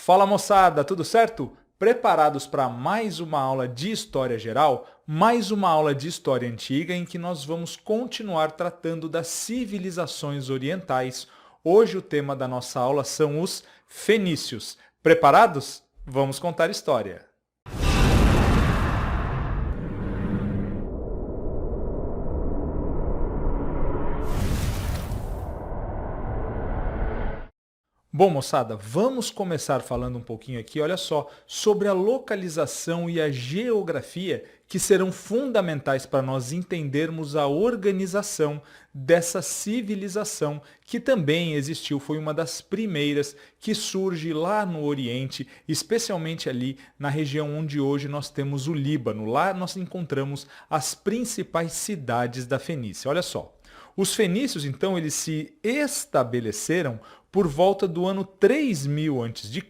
Fala moçada, tudo certo? Preparados para mais uma aula de História Geral? Mais uma aula de História Antiga em que nós vamos continuar tratando das civilizações orientais. Hoje o tema da nossa aula são os fenícios. Preparados? Vamos contar história. Bom, moçada, vamos começar falando um pouquinho aqui, olha só, sobre a localização e a geografia que serão fundamentais para nós entendermos a organização dessa civilização que também existiu, foi uma das primeiras que surge lá no Oriente, especialmente ali na região onde hoje nós temos o Líbano. Lá nós encontramos as principais cidades da Fenícia. Olha só. Os fenícios, então, eles se estabeleceram por volta do ano 3000 a.C.,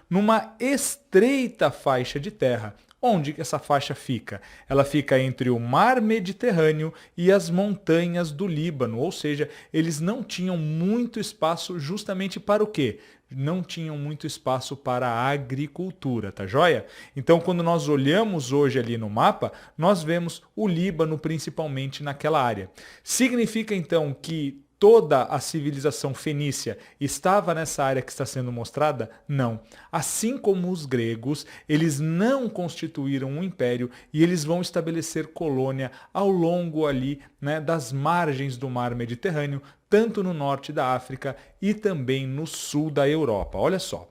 numa estreita faixa de terra. Onde essa faixa fica? Ela fica entre o mar Mediterrâneo e as montanhas do Líbano, ou seja, eles não tinham muito espaço justamente para o quê? Não tinham muito espaço para a agricultura, tá joia? Então, quando nós olhamos hoje ali no mapa, nós vemos o Líbano principalmente naquela área. Significa então que toda a civilização fenícia estava nessa área que está sendo mostrada? Não. Assim como os gregos, eles não constituíram um império e eles vão estabelecer colônia ao longo ali, né, das margens do mar Mediterrâneo, tanto no norte da África e também no sul da Europa. Olha só.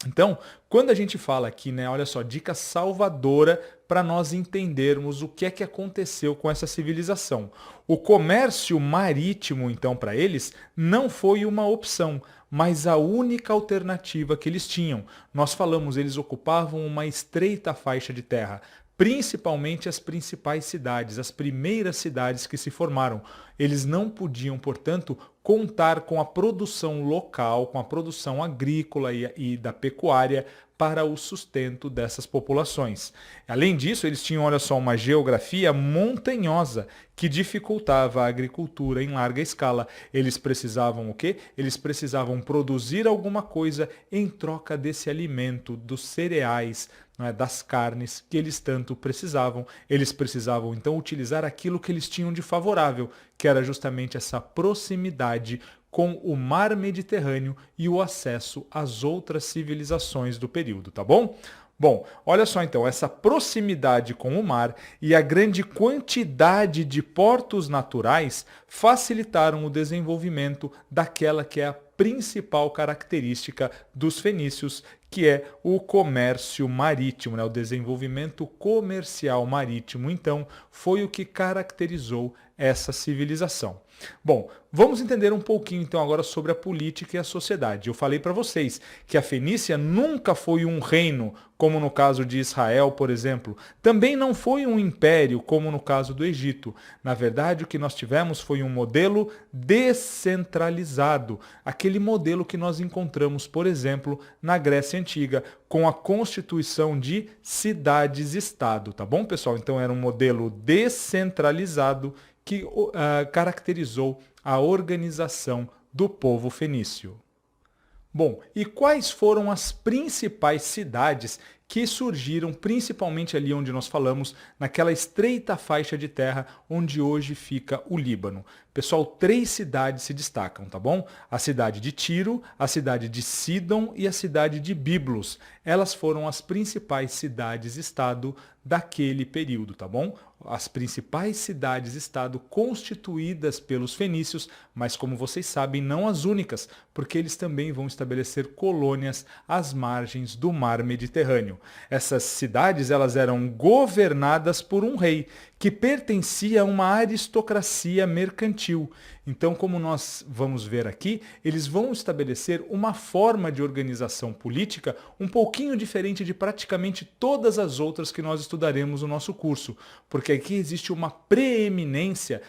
Então, quando a gente fala aqui, né, olha só, dica salvadora para nós entendermos o que é que aconteceu com essa civilização. O comércio marítimo, então, para eles, não foi uma opção, mas a única alternativa que eles tinham. Nós falamos, eles ocupavam uma estreita faixa de terra, principalmente as principais cidades, as primeiras cidades que se formaram. Eles não podiam, portanto, contar com a produção local, com a produção agrícola e da pecuária para o sustento dessas populações. Além disso, eles tinham, olha só, uma geografia montanhosa que dificultava a agricultura em larga escala. Eles precisavam o quê? Eles precisavam produzir alguma coisa em troca desse alimento, dos cereais, das carnes que eles tanto precisavam. Eles precisavam então utilizar aquilo que eles tinham de favorável, que era justamente essa proximidade com o mar Mediterrâneo e o acesso às outras civilizações do período, tá bom? Bom, olha só então, essa proximidade com o mar e a grande quantidade de portos naturais facilitaram o desenvolvimento daquela que é a principal característica dos fenícios, que é o comércio marítimo, né? O desenvolvimento comercial marítimo, então, foi o que caracterizou essa civilização. Bom, vamos entender um pouquinho então agora sobre a política e a sociedade. Eu falei para vocês que a Fenícia nunca foi um reino, como no caso de Israel, por exemplo. Também não foi um império, como no caso do Egito. Na verdade, o que nós tivemos foi um modelo descentralizado. Aquele modelo que nós encontramos, por exemplo, na Grécia Antiga, com a constituição de cidades-estado, tá bom, pessoal? Então era um modelo descentralizado que caracterizou a organização do povo fenício. Bom, e quais foram as principais cidades que surgiram principalmente ali onde nós falamos, naquela estreita faixa de terra onde hoje fica o Líbano? Pessoal, 3 cidades se destacam, tá bom? A cidade de Tiro, a cidade de Sidon e a cidade de Biblos. Elas foram as principais cidades-estado daquele período, tá bom? As principais cidades-estado constituídas pelos fenícios, mas como vocês sabem, não as únicas, porque eles também vão estabelecer colônias às margens do mar Mediterrâneo. Essas cidades, elas eram governadas por um rei, que pertencia a uma aristocracia mercantil. Então, como nós vamos ver aqui, eles vão estabelecer uma forma de organização política um pouquinho diferente de praticamente todas as outras que nós estudaremos no nosso curso, porque aqui existe uma preeminência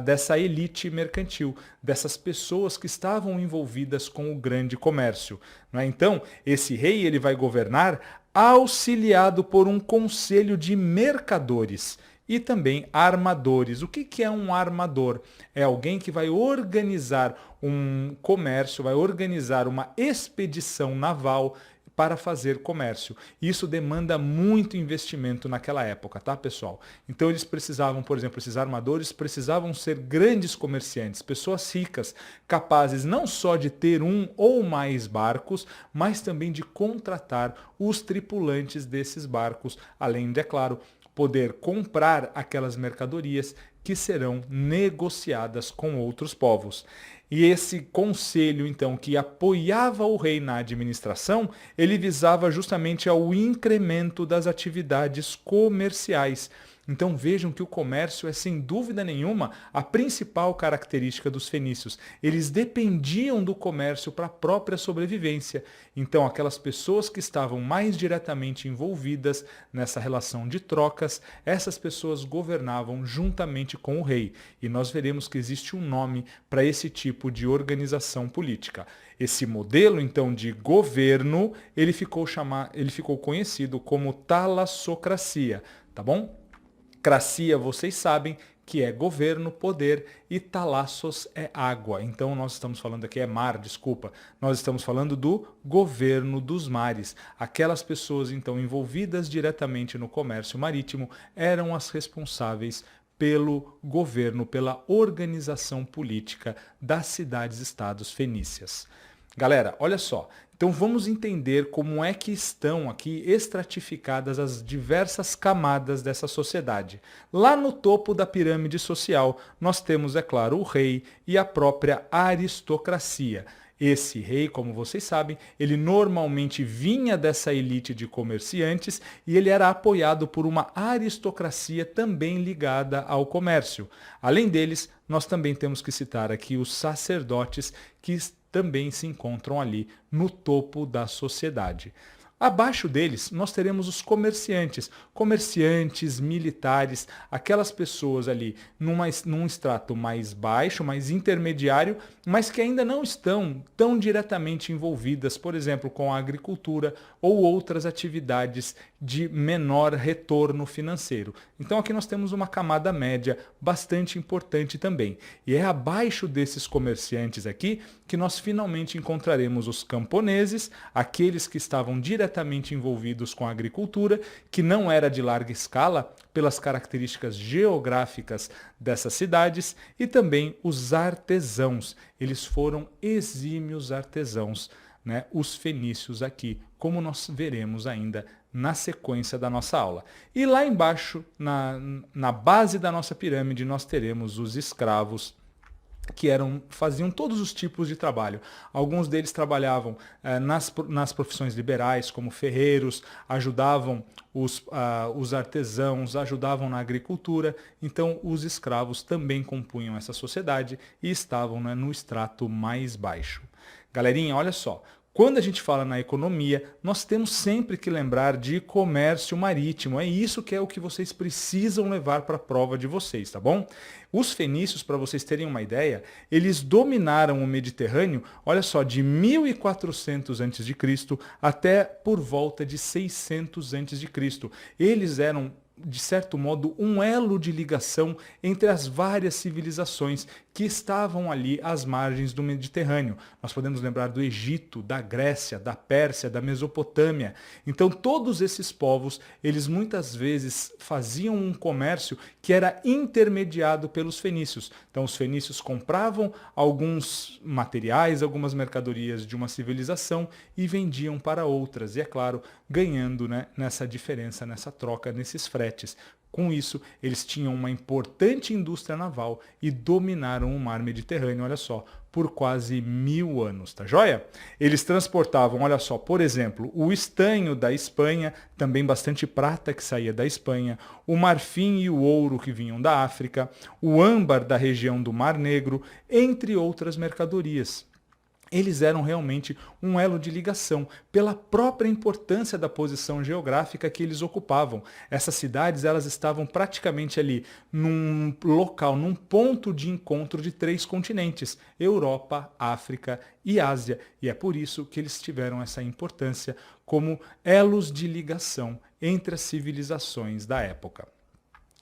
dessa elite mercantil, dessas pessoas que estavam envolvidas com o grande comércio. Não é? Então, esse rei ele vai governar auxiliado por um conselho de mercadores. e também armadores. O que é um armador? É alguém que vai organizar um comércio, vai organizar uma expedição naval para fazer comércio. Isso demanda muito investimento naquela época, tá, pessoal? Então eles precisavam, por exemplo, esses armadores precisavam ser grandes comerciantes, pessoas ricas, capazes não só de ter um ou mais barcos, mas também de contratar os tripulantes desses barcos, além de, é claro, poder comprar aquelas mercadorias que serão negociadas com outros povos. E esse conselho, então, que apoiava o rei na administração, ele visava justamente ao incremento das atividades comerciais. Então vejam que o comércio é, sem dúvida nenhuma, a principal característica dos fenícios. Eles dependiam do comércio para a própria sobrevivência. Então aquelas pessoas que estavam mais diretamente envolvidas nessa relação de trocas, essas pessoas governavam juntamente com o rei. E nós veremos que existe um nome para esse tipo de organização política. Esse modelo, então, de governo, ele ficou conhecido como talassocracia, tá bom? Cracia, vocês sabem que é governo, poder, e talassos é água. Então nós estamos falando aqui, é mar, desculpa. Nós estamos falando do governo dos mares. Aquelas pessoas, então, envolvidas diretamente no comércio marítimo eram as responsáveis pelo governo, pela organização política das cidades-estados fenícias. Galera, olha só. Então vamos entender como é que estão aqui estratificadas as diversas camadas dessa sociedade. Lá no topo da pirâmide social, nós temos, é claro, o rei e a própria aristocracia. Esse rei, como vocês sabem, ele normalmente vinha dessa elite de comerciantes e ele era apoiado por uma aristocracia também ligada ao comércio. Além deles, nós também temos que citar aqui os sacerdotes que também se encontram ali no topo da sociedade. Abaixo deles, nós teremos os comerciantes, militares, aquelas pessoas ali num extrato mais baixo, mais intermediário, mas que ainda não estão tão diretamente envolvidas, por exemplo, com a agricultura ou outras atividades de menor retorno financeiro. Então aqui nós temos uma camada média bastante importante também. E é abaixo desses comerciantes aqui que nós finalmente encontraremos os camponeses, aqueles que estavam diretamente envolvidos com a agricultura, que não era de larga escala pelas características geográficas dessas cidades, e também os artesãos. Eles foram exímios artesãos, né? Os fenícios aqui, como nós veremos ainda na sequência da nossa aula. E lá embaixo, na base da nossa pirâmide, nós teremos os escravos, que faziam todos os tipos de trabalho. Alguns deles trabalhavam nas profissões liberais, como ferreiros, ajudavam os artesãos, ajudavam na agricultura. Então, os escravos também compunham essa sociedade e estavam, né, no extrato mais baixo. Galerinha, olha só. Quando a gente fala na economia, nós temos sempre que lembrar de comércio marítimo. É isso que é o que vocês precisam levar para a prova de vocês, tá bom? Os fenícios, para vocês terem uma ideia, eles dominaram o Mediterrâneo, olha só, de 1400 a.C. até por volta de 600 a.C. Eles eram, de certo modo, um elo de ligação entre as várias civilizações que estavam ali às margens do Mediterrâneo. Nós podemos lembrar do Egito, da Grécia, da Pérsia, da Mesopotâmia. Então, todos esses povos, eles muitas vezes faziam um comércio que era intermediado pelos fenícios. Então, os fenícios compravam alguns materiais, algumas mercadorias de uma civilização e vendiam para outras. E, é claro, ganhando, né, nessa diferença, nessa troca, nesses fretes. Com isso, eles tinham uma importante indústria naval e dominaram o mar Mediterrâneo, olha só, por quase 1000 anos, tá joia? Eles transportavam, olha só, por exemplo, o estanho da Espanha, também bastante prata que saía da Espanha, o marfim e o ouro que vinham da África, o âmbar da região do Mar Negro, entre outras mercadorias. Eles eram realmente um elo de ligação pela própria importância da posição geográfica que eles ocupavam. Essas cidades, elas estavam praticamente ali num local, num ponto de encontro de 3 continentes: Europa, África e Ásia. E é por isso que eles tiveram essa importância como elos de ligação entre as civilizações da época.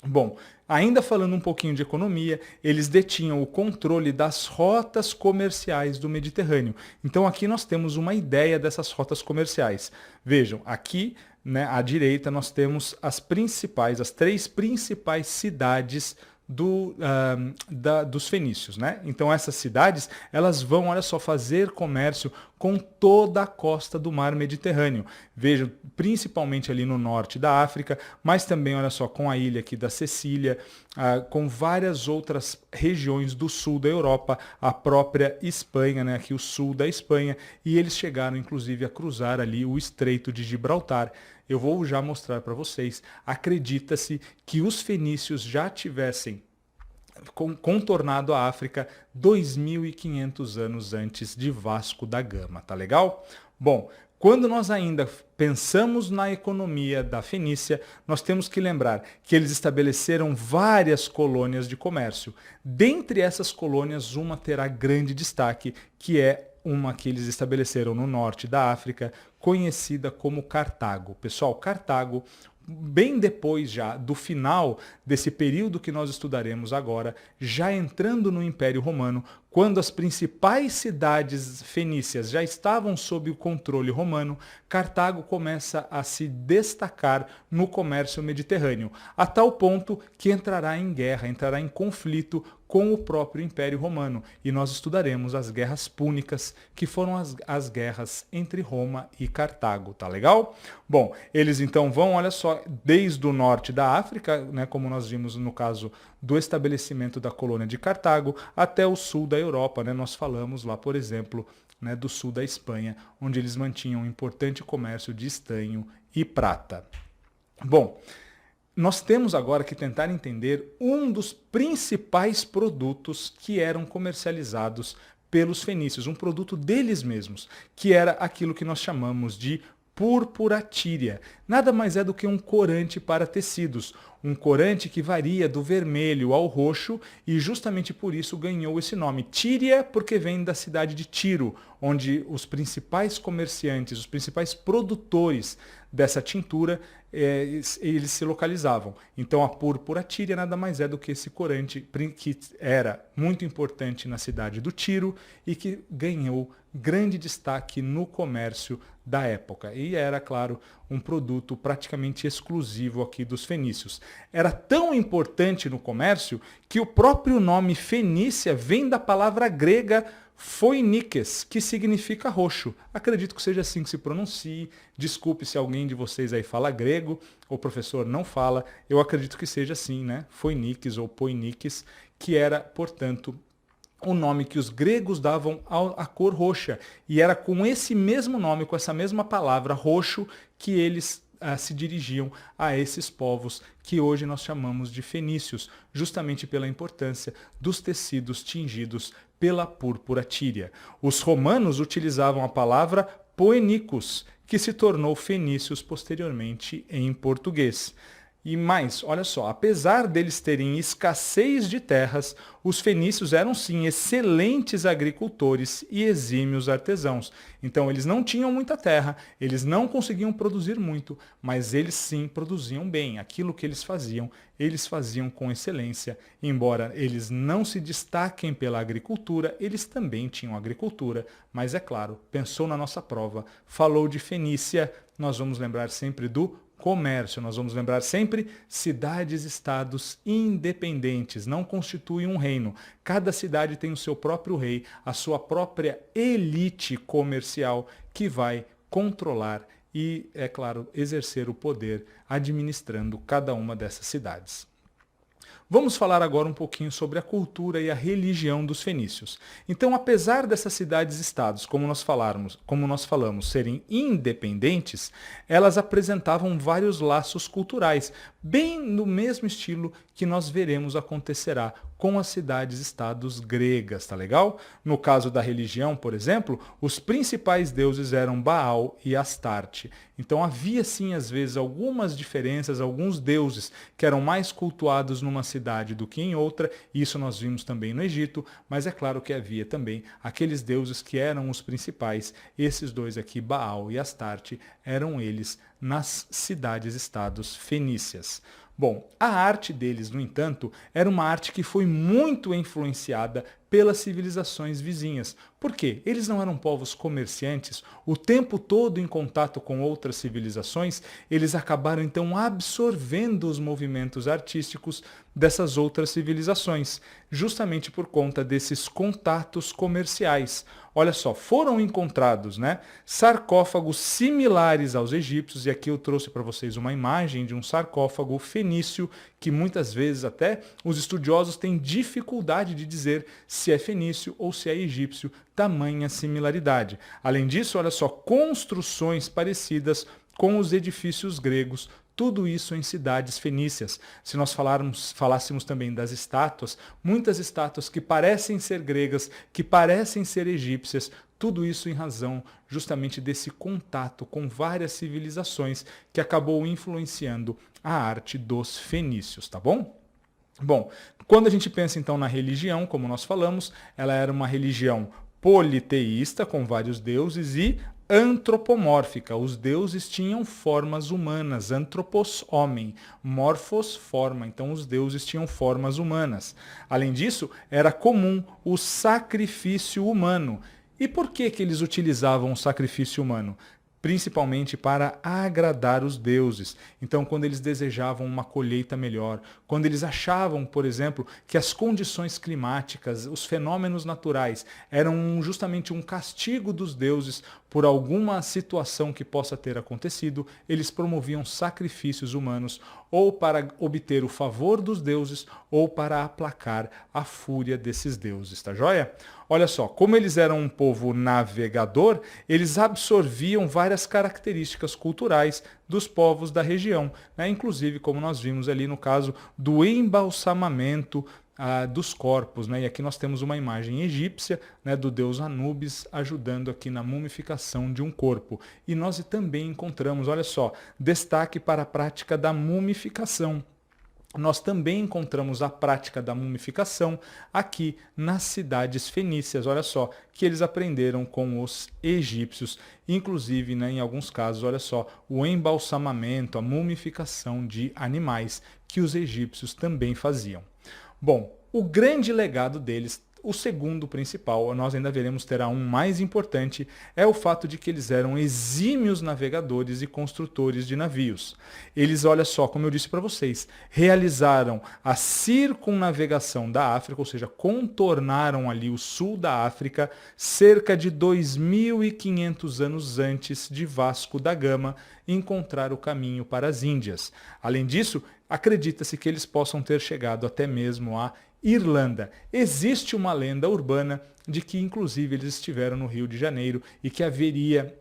Bom, ainda falando um pouquinho de economia, eles detinham o controle das rotas comerciais do Mediterrâneo. Então aqui nós temos uma ideia dessas rotas comerciais. Vejam, aqui, né, à direita nós temos as três principais cidades dos fenícios, né? Então essas cidades, elas vão, olha só, fazer comércio com toda a costa do mar Mediterrâneo. Vejam, principalmente ali no norte da África, mas também, olha só, com a ilha aqui da Sicília, com várias outras regiões do sul da Europa, a própria Espanha, né? Aqui o sul da Espanha, e eles chegaram inclusive a cruzar ali o Estreito de Gibraltar. Eu vou já mostrar para vocês. Acredita-se que os fenícios já tivessem contornado a África 2.500 anos antes de Vasco da Gama, tá legal? Bom, quando nós ainda pensamos na economia da Fenícia, nós temos que lembrar que eles estabeleceram várias colônias de comércio. Dentre essas colônias, uma terá grande destaque, que é uma que eles estabeleceram no norte da África, conhecida como Cartago. Pessoal, Cartago, bem depois já do final desse período que nós estudaremos agora, já entrando no Império Romano, quando as principais cidades fenícias já estavam sob o controle romano, Cartago começa a se destacar no comércio mediterrâneo, a tal ponto que entrará em guerra, entrará em conflito com o próprio Império Romano. E nós estudaremos as guerras púnicas, que foram as guerras entre Roma e Cartago, tá legal? Bom, eles então vão, olha só, desde o norte da África, né, como nós vimos no caso do estabelecimento da colônia de Cartago, até o sul da Europa, né? Nós falamos lá, por exemplo, né, do sul da Espanha, onde eles mantinham um importante comércio de estanho e prata. Bom, nós temos agora que tentar entender um dos principais produtos que eram comercializados pelos fenícios, um produto deles mesmos, que era aquilo que nós chamamos de púrpura tíria. Nada mais é do que um corante para tecidos, um corante que varia do vermelho ao roxo e justamente por isso ganhou esse nome. Tíria porque vem da cidade de Tiro, onde os principais comerciantes, os principais produtores dessa tintura, eles se localizavam. Então a púrpura tíria nada mais é do que esse corante que era muito importante na cidade do Tiro e que ganhou grande destaque no comércio da época. E era, claro, um produto praticamente exclusivo aqui dos fenícios. Era tão importante no comércio que o próprio nome Fenícia vem da palavra grega Phoinikes, que significa roxo. Acredito que seja assim que se pronuncie. Desculpe se alguém de vocês aí fala grego, ou o professor não fala. Eu acredito que seja assim, né? Phoinikes ou Poinikes, que era, portanto, o nome que os gregos davam à cor roxa. E era com esse mesmo nome, com essa mesma palavra, roxo, que eles se dirigiam a esses povos que hoje nós chamamos de fenícios, justamente pela importância dos tecidos tingidos pela púrpura tíria. Os romanos utilizavam a palavra poenicus, que se tornou fenícios posteriormente em português. E mais, olha só, apesar deles terem escassez de terras, os fenícios eram sim excelentes agricultores e exímios artesãos. Então eles não tinham muita terra, eles não conseguiam produzir muito, mas eles sim produziam bem. Aquilo que eles faziam com excelência. Embora eles não se destaquem pela agricultura, eles também tinham agricultura. Mas é claro, pensou na nossa prova, falou de Fenícia, nós vamos lembrar sempre do comércio, nós vamos lembrar sempre cidades-estados independentes, não constituem um reino. Cada cidade tem o seu próprio rei, a sua própria elite comercial que vai controlar e, é claro, exercer o poder administrando cada uma dessas cidades. Vamos falar agora um pouquinho sobre a cultura e a religião dos fenícios. Então, apesar dessas cidades-estados, como nós falamos, serem independentes, elas apresentavam vários laços culturais, bem no mesmo estilo que nós veremos acontecerá com as cidades-estados gregas, tá legal? No caso da religião, por exemplo, os principais deuses eram Baal e Astarte. Então havia sim, às vezes, algumas diferenças, alguns deuses que eram mais cultuados numa cidade do que em outra, isso nós vimos também no Egito, mas é claro que havia também aqueles deuses que eram os principais, esses dois aqui, Baal e Astarte, eram eles nas cidades-estados fenícias. Bom, a arte deles, no entanto, era uma arte que foi muito influenciada pelas civilizações vizinhas. Por quê? Eles não eram povos comerciantes, o tempo todo em contato com outras civilizações, eles acabaram então absorvendo os movimentos artísticos dessas outras civilizações, justamente por conta desses contatos comerciais. Olha só, foram encontrados, sarcófagos similares aos egípcios, e aqui eu trouxe para vocês uma imagem de um sarcófago fenício, que muitas vezes até os estudiosos têm dificuldade de dizer se é fenício ou se é egípcio, tamanha similaridade. Além disso, olha só, construções parecidas com os edifícios gregos, tudo isso em cidades fenícias. Se nós falássemos também das estátuas, muitas estátuas que parecem ser gregas, que parecem ser egípcias, tudo isso em razão justamente desse contato com várias civilizações que acabou influenciando a arte dos fenícios, tá bom? Bom, quando a gente pensa então na religião, como nós falamos, ela era uma religião politeísta, com vários deuses, e antropomórfica. Os deuses tinham formas humanas, antropos, homem, morphos, forma. Então os deuses tinham formas humanas. Além disso, era comum o sacrifício humano. E por que eles utilizavam o sacrifício humano? Principalmente para agradar os deuses. Então, quando eles desejavam uma colheita melhor, quando eles achavam, por exemplo, que as condições climáticas, os fenômenos naturais, eram justamente um castigo dos deuses por alguma situação que possa ter acontecido, eles promoviam sacrifícios humanos, ou para obter o favor dos deuses, ou para aplacar a fúria desses deuses, tá joia? Olha só, como eles eram um povo navegador, eles absorviam várias características culturais dos povos da região, inclusive, como nós vimos ali no caso do embalsamamento dos corpos, E aqui nós temos uma imagem egípcia, do deus Anubis ajudando aqui na mumificação de um corpo. E nós também encontramos, olha só, destaque para a prática da mumificação. Nós também encontramos a prática da mumificação aqui nas cidades fenícias, olha só, que eles aprenderam com os egípcios, inclusive, em alguns casos, olha só, o embalsamamento, a mumificação de animais que os egípcios também faziam. Bom, o grande legado deles, o segundo principal, nós ainda veremos terá um mais importante, é o fato de que eles eram exímios navegadores e construtores de navios. Eles, olha só, como eu disse para vocês, realizaram a circunnavegação da África, ou seja, contornaram ali o sul da África cerca de 2.500 anos antes de Vasco da Gama encontrar o caminho para as Índias. Além disso, acredita-se que eles possam ter chegado até mesmo a Irlanda. Existe uma lenda urbana de que, inclusive, eles estiveram no Rio de Janeiro e que haveria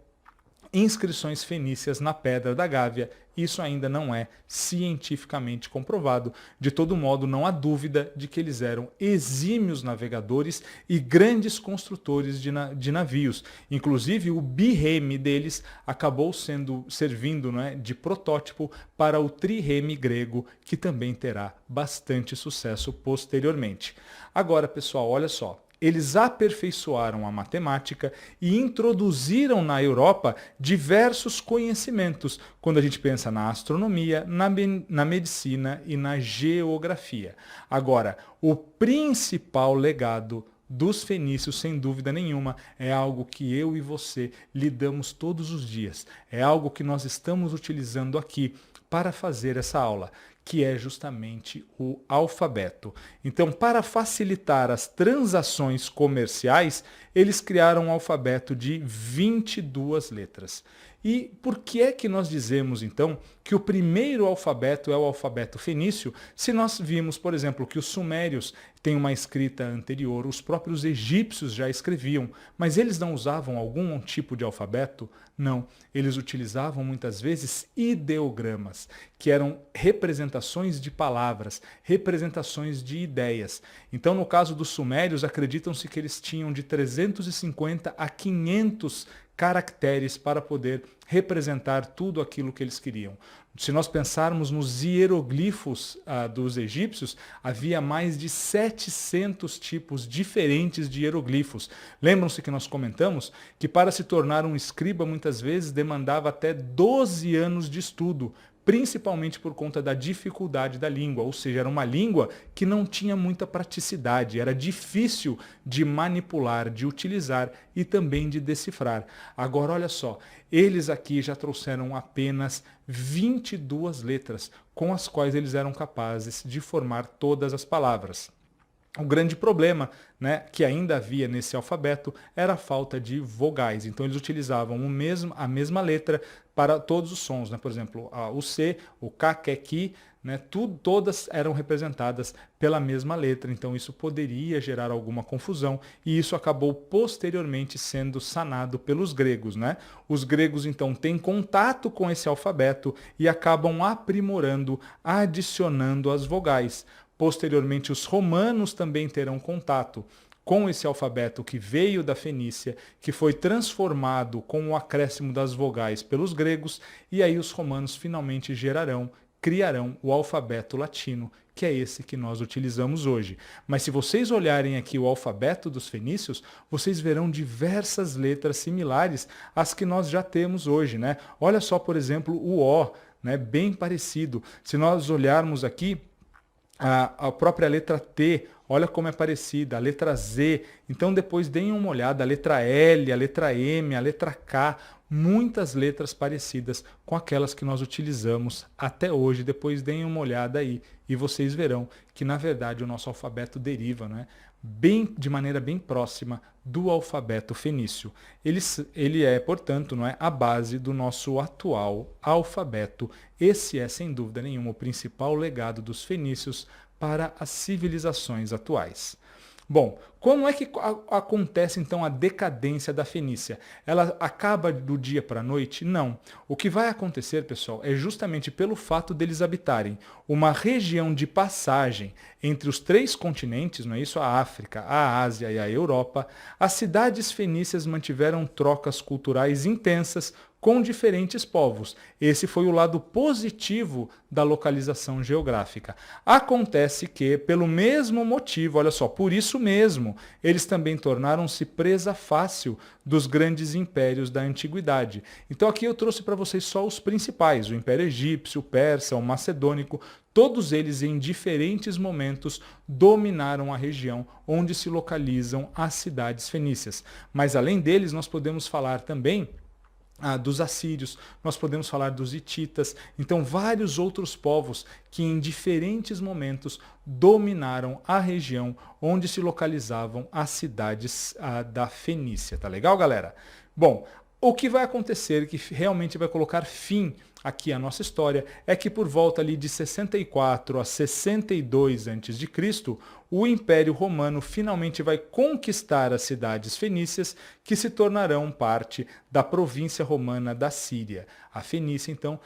inscrições fenícias na Pedra da Gávea. Isso ainda não é cientificamente comprovado. De todo modo, não há dúvida de que eles eram exímios navegadores e grandes construtores de navios. Inclusive, o birreme deles acabou servindo de protótipo para o trireme grego, que também terá bastante sucesso posteriormente. Agora, pessoal, olha só. Eles aperfeiçoaram a matemática e introduziram na Europa diversos conhecimentos, quando a gente pensa na astronomia, na medicina e na geografia. Agora, o principal legado dos fenícios, sem dúvida nenhuma, é algo que eu e você lidamos todos os dias. É algo que nós estamos utilizando aqui para fazer essa aula, que é justamente o alfabeto. Então, para facilitar as transações comerciais, eles criaram um alfabeto de 22 letras. E por que é que nós dizemos, então, que o primeiro alfabeto é o alfabeto fenício, se nós vimos, por exemplo, que os sumérios têm uma escrita anterior, os próprios egípcios já escreviam, mas eles não usavam algum tipo de alfabeto? Não, eles utilizavam muitas vezes ideogramas, que eram representações de palavras, representações de ideias. Então, no caso dos sumérios, acreditam-se que eles tinham de 350 a 500 caracteres para poder representar tudo aquilo que eles queriam. Se nós pensarmos nos hieroglifos dos egípcios, havia mais de 700 tipos diferentes de hieroglifos. Lembram-se que nós comentamos que para se tornar um escriba muitas vezes demandava até 12 anos de estudo, principalmente por conta da dificuldade da língua, ou seja, era uma língua que não tinha muita praticidade, era difícil de manipular, de utilizar e também de decifrar. Agora, olha só, eles aqui já trouxeram apenas 22 letras, com as quais eles eram capazes de formar todas as palavras. O grande problema, né, que ainda havia nesse alfabeto era a falta de vogais. Então eles utilizavam a mesma letra para todos os sons, né? Por exemplo, o C, o K, Q, Ki, né? Todas eram representadas pela mesma letra. Então isso poderia gerar alguma confusão e isso acabou posteriormente sendo sanado pelos gregos, né? Os gregos então têm contato com esse alfabeto e acabam aprimorando, adicionando as vogais. Posteriormente, os romanos também terão contato com esse alfabeto que veio da Fenícia, que foi transformado com o acréscimo das vogais pelos gregos, e aí os romanos finalmente criarão o alfabeto latino, que é esse que nós utilizamos hoje. Mas se vocês olharem aqui o alfabeto dos fenícios, vocês verão diversas letras similares às que nós já temos hoje, né? Olha só, por exemplo, o O, né? Bem parecido. Se nós olharmos aqui, a própria letra T, olha como é parecida, a letra Z. Então depois deem uma olhada, a letra L, a letra M, a letra K, muitas letras parecidas com aquelas que nós utilizamos até hoje. Depois deem uma olhada aí e vocês verão que na verdade o nosso alfabeto deriva, né, de maneira bem próxima do alfabeto fenício. Ele é, portanto, não é, a base do nosso atual alfabeto. Esse é, sem dúvida nenhuma, o principal legado dos fenícios para as civilizações atuais. Bom, como é que acontece então a decadência da Fenícia? Ela acaba do dia para a noite? Não. O que vai acontecer, pessoal, é justamente pelo fato deles habitarem uma região de passagem entre os 3 continentes, não é isso? A África, a Ásia e a Europa. As cidades fenícias mantiveram trocas culturais intensas com diferentes povos. Esse foi o lado positivo da localização geográfica. Acontece que, pelo mesmo motivo, olha só, por isso mesmo, eles também tornaram-se presa fácil dos grandes impérios da antiguidade. Então aqui eu trouxe para vocês só os principais, o Império Egípcio, o Persa, o Macedônico, todos eles em diferentes momentos dominaram a região onde se localizam as cidades fenícias. Mas além deles, nós podemos falar também dos assírios, nós podemos falar dos hititas, então vários outros povos que em diferentes momentos dominaram a região onde se localizavam as cidades da Fenícia, tá legal, galera? Bom, o que vai acontecer, que realmente vai colocar fim aqui à nossa história, é que por volta ali de 64 a 62 a.C., o Império Romano finalmente vai conquistar as cidades fenícias, que se tornarão parte da província romana da Síria. A Fenícia, então,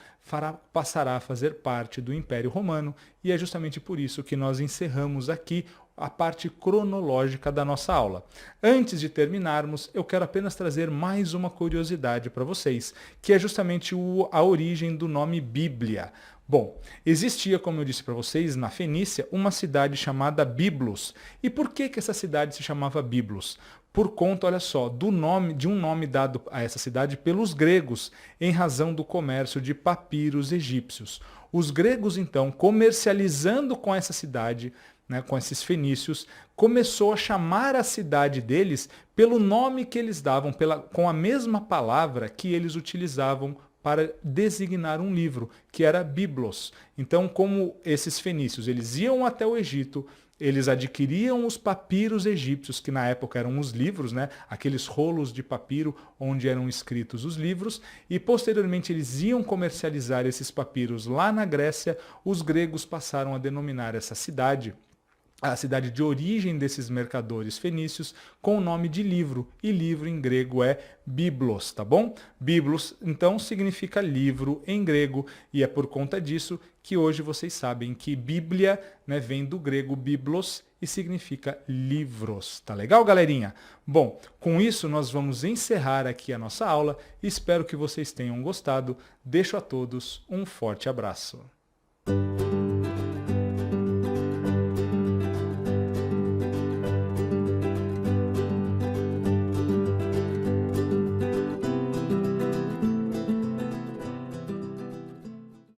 passará a fazer parte do Império Romano, e é justamente por isso que nós encerramos aqui a parte cronológica da nossa aula. Antes de terminarmos, eu quero apenas trazer mais uma curiosidade para vocês, que é justamente a origem do nome Bíblia. Bom, existia, como eu disse para vocês, na Fenícia, uma cidade chamada Byblos. E por que essa cidade se chamava Byblos? Por conta, olha só, de um nome dado a essa cidade pelos gregos, em razão do comércio de papiros egípcios. Os gregos, então, comercializando com essa cidade, né, com esses fenícios, começou a chamar a cidade deles pelo nome que eles davam, com a mesma palavra que eles utilizavam para designar um livro, que era Byblos. Então, como esses fenícios, eles iam até o Egito, eles adquiriam os papiros egípcios, que na época eram os livros, né? Aqueles rolos de papiro onde eram escritos os livros, e posteriormente eles iam comercializar esses papiros lá na Grécia. Os gregos passaram a denominar essa cidade, a cidade de origem desses mercadores fenícios, com o nome de livro, e livro em grego é biblos, tá bom? Biblos, então, significa livro em grego, e é por conta disso que hoje vocês sabem que Bíblia, né, vem do grego biblos e significa livros, tá legal, galerinha? Bom, com isso nós vamos encerrar aqui a nossa aula, espero que vocês tenham gostado, deixo a todos um forte abraço.